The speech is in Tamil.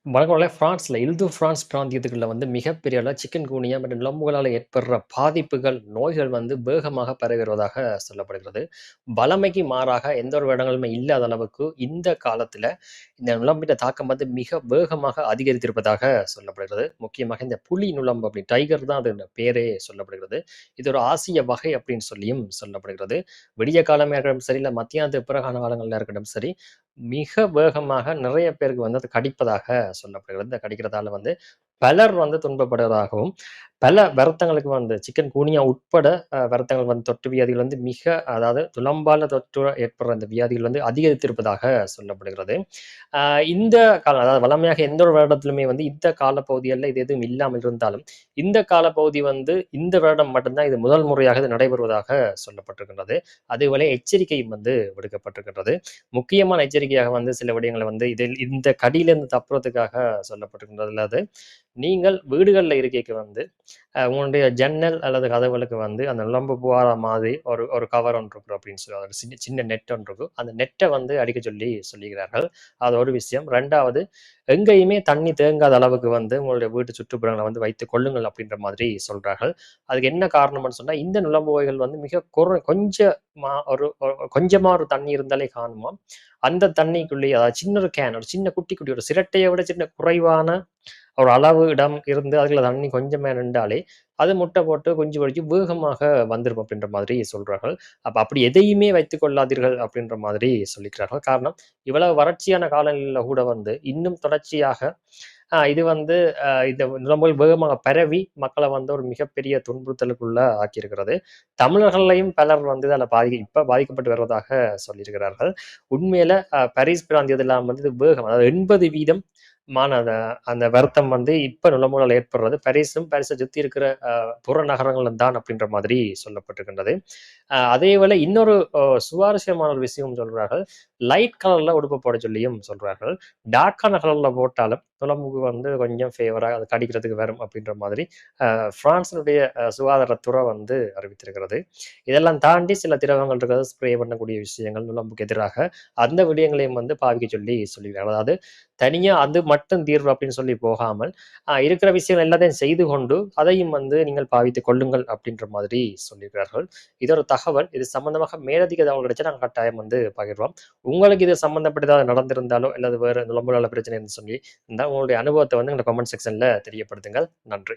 வழக்கம்போல பிரான்ஸ்ல இல்து பிரான்ஸ் பிராந்தியத்துக்குள்ள வந்து மிகப்பெரிய அளவுல சிக்கன் குனியா மற்றும் நுளம்புகளால ஏற்படுற பாதிப்புகள், நோய்கள் வந்து வேகமாக பரவி வருவதாக சொல்லப்படுகிறது. வழமைக்கு மாறாக எந்த ஒரு இடங்களுமே இல்லாத அளவுக்கு இந்த காலத்துல இந்த நுளம்பின் தாக்கம் வந்து மிக வேகமாக அதிகரித்திருப்பதாக சொல்லப்படுகிறது. முக்கியமாக இந்த புலி நுளம்பு அப்படி டைகர் தான் அது பேரே சொல்லப்படுகிறது. இது ஒரு ஆசிய வகை அப்படின்னு சொல்லியும் சொல்லப்படுகிறது. விடிய காலமா இருக்கட்டும் சரி, இல்ல மத்தியானத்துக்கு பிறகான காலங்கள்ல இருக்கட்டும் சரி, மிக வேகமாக நிறைய பேருக்கு வந்து அது கடிப்பதாக சொல்லப்படுகிறது. இந்த கடிக்கிறதால வந்து பலர் வந்து துன்பப்படுவதாகவும், பல வருத்தங்களுக்கு வந்து சிக்கன் குனியா உட்பட வருத்தங்கள் வந்து தொற்று வியாதிகள் வந்து மிக அதாவது துலம்பால தொற்று ஏற்படுற அந்த வியாதிகள் வந்து அதிகரித்திருப்பதாக சொல்லப்படுகிறது. அ இந்த காலம் அதாவது வழமையாக எந்த ஒரு வருடத்திலுமே வந்து இந்த காலப்பகுதிகள்ல இது எதுவும் இல்லாமல் இருந்தாலும், இந்த காலப்பகுதி வந்து இந்த வருடம் மட்டும் தான் இது முதல் முறையாக இது நடைபெறுவதாக சொல்லப்பட்டிருக்கின்றது. அதேபோல எச்சரிக்கையும் வந்து விடுக்கப்பட்டிருக்கின்றது. முக்கியமான எச்சரிக்கையாக வந்து சில விடயங்கள வந்து இதில் இந்த கடியிலிருந்து தப்புறதுக்காக சொல்லப்பட்டிருக்கின்றது. அதாவது நீங்கள் வீடுகள்ல இருக்கைக்கு வந்து உங்களுடைய ஜன்னல் அல்லது கதவுகளுக்கு வந்து அந்த நுளம்பு போகாத மாதிரி ஒரு ஒரு கவர் ஒன்று இருக்கும் அப்படின்னு சொல்லி ஒரு சின்ன சின்ன நெட் ஒன்று இருக்கும். அந்த நெட்டை வந்து அடிக்க சொல்லி சொல்லுகிறார்கள். அது ஒரு விஷயம். 2வது எங்கேயுமே தண்ணி தேங்காத அளவுக்கு வந்து உங்களுடைய வீட்டு சுற்றுப்புறங்களை வந்து வைத்துக் கொள்ளுங்கள் அப்படின்ற மாதிரி சொல்றார்கள். அதுக்கு என்ன காரணம்னு சொன்னா, இந்த நுளம்பு வகைகள் வந்து மிக கொஞ்சமா கொஞ்சமா ஒரு தண்ணி இருந்தாலே காணுமாம். அந்த தண்ணிக்குள்ளேயே அதாவது சின்ன ஒரு கேன், ஒரு சின்ன குட்டி குட்டி ஒரு சிரட்டையை விட சின்ன குறைவான ஒரு அளவு இடம் இருந்து அதுல தண்ணி கொஞ்சமே நின்றாலே, அது முட்டை போட்டு குஞ்சு பொரிச்சு வேகமாக வந்துரும் அப்படின்ற மாதிரி சொல்றார்கள். அப்படி எதையுமே வைத்துக் கொள்ளாதீர்கள் அப்படின்ற மாதிரி சொல்லிக்கிறார்கள். காரணம், இவ்வளவு வறட்சியான காலநிலையில கூட வந்து இன்னும் தொடர்ச்சியாக இது வந்து இந்த நுளம்புகள் வேகமாக பரவி மக்களை வந்து ஒரு மிகப்பெரிய துன்புறுத்தலுக்குள்ள ஆக்கியிருக்கிறது. தமிழர்கள்லயும் பலர் வந்து இதால இப்ப பாதிக்கப்பட்டு வருவதாக சொல்லியிருக்கிறார்கள். உண்மையில பாரிஸ் பிராந்தியத்தில வந்து இது வேகம் அதாவது 80% மான அந்த அந்த வருத்தம் வந்து இப்ப நுளம்புகளால் ஏற்படுறது பாரிஸை சுத்தி இருக்கிற புறநகரங்களும் தான் அப்படின்ற மாதிரி சொல்லப்பட்டிருக்கின்றது. அதேவேளை இன்னொரு சுவாரஸ்யமான ஒரு விஷயம் சொல்றார்கள். லைட் கலர்ல உடுப்பு போட சொல்லியும் சொல்றார்கள். டார்க்கான கலர்ல போட்டாலும் நுளம்புக்கு வந்து கொஞ்சம் ஃபேவரா அது கடிக்கிறதுக்கு வரும் அப்படின்ற மாதிரி பிரான்சினுடைய சுகாதாரத்துறை வந்து அறிவித்திருக்கிறது. இதெல்லாம் தாண்டி சில திரவங்கள் இருக்கிறது, ஸ்ப்ரே பண்ணக்கூடிய விஷயங்கள் நுளம்புக்கு எதிராக அந்த விடயங்களையும் வந்து பாவிக்க சொல்லி சொல்லியிருக்காங்க. அதாவது தனியா அது மட்டும் தீர்வு அப்படின்னு சொல்லி போகாமல் இருக்கிற விஷயம் எல்லாத்தையும் செய்து கொண்டு அதையும் வந்து நீங்கள் பாவித்துக் கொள்ளுங்கள் அப்படின்ற மாதிரி சொல்லியிருக்கிறார்கள். இது ஒரு தகவல். இது சம்பந்தமாக மேலதிக தகவல் கிடைச்சா நாங்கள் கட்டாயம் வந்து பகிர்வோம். உங்களுக்கு இது சம்பந்தப்பட்ட ஏதாவது நடந்திருந்தாலோ அல்லது வேற நுளம்புல பிரச்சனை சொல்லி இருந்தால் உங்களுடைய அனுபவத்தை வந்து எங்க கமெண்ட் செக்ஷன்ல தெரியப்படுத்துங்கள். நன்றி.